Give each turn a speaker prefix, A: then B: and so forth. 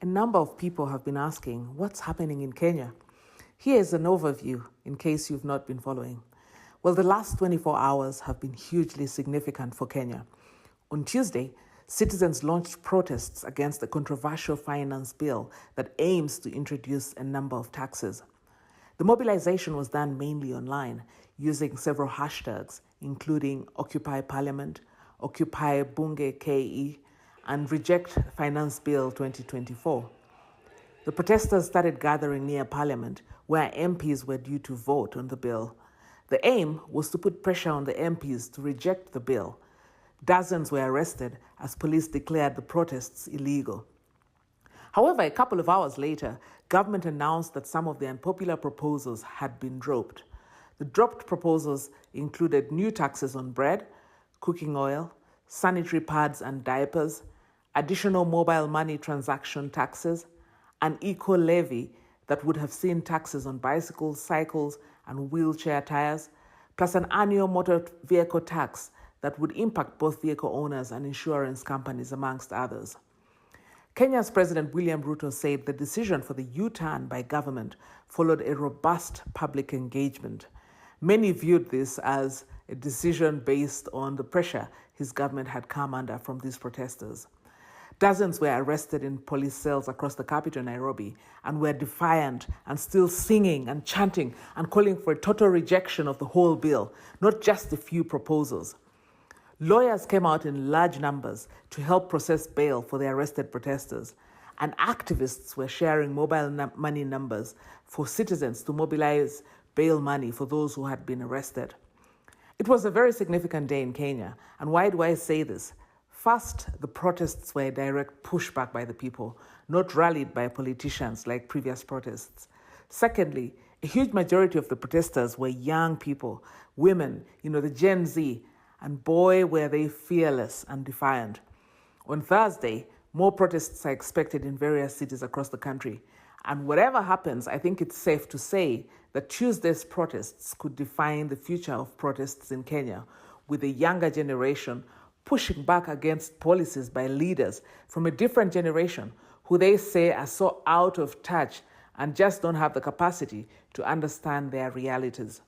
A: A number of people have been asking what's happening in Kenya. Here's an overview in case you've not been following. Well, the last 24 hours have been hugely significant for Kenya. On Tuesday, citizens launched protests against the controversial finance bill that aims to introduce a number of taxes. The mobilization was done mainly online, using several hashtags, including Occupy Parliament, Occupy Bunge KE, and Reject Finance Bill 2024. The protesters started gathering near Parliament, where MPs were due to vote on the bill. The aim was to put pressure on the MPs to reject the bill. Dozens were arrested as police declared the protests illegal. However, a couple of hours later, government announced that some of the unpopular proposals had been dropped. The dropped proposals included new taxes on bread, cooking oil, sanitary pads and diapers, additional mobile money transaction taxes, an eco-levy that would have seen taxes on bicycles, cycles, and wheelchair tires, plus an annual motor vehicle tax that would impact both vehicle owners and insurance companies, amongst others. Kenya's President William Ruto said the decision for the U-turn by government followed a robust public engagement. Many viewed this as a decision based on the pressure his government had come under from these protesters. Dozens were arrested in police cells across the capital, Nairobi, and were defiant and still singing and chanting and calling for a total rejection of the whole bill, not just a few proposals. Lawyers came out in large numbers to help process bail for the arrested protesters, and activists were sharing mobile money numbers for citizens to mobilize bail money for those who had been arrested. It was a very significant day in Kenya, and why do I say this? First, the protests were a direct pushback by the people, not rallied by politicians like previous protests. Secondly, a huge majority of the protesters were young people, women, the Gen Z, and boy, were they fearless and defiant. On Thursday, more protests are expected in various cities across the country. And whatever happens, I think it's safe to say that Tuesday's protests could define the future of protests in Kenya, with the younger generation pushing back against policies by leaders from a different generation who they say are so out of touch and just don't have the capacity to understand their realities.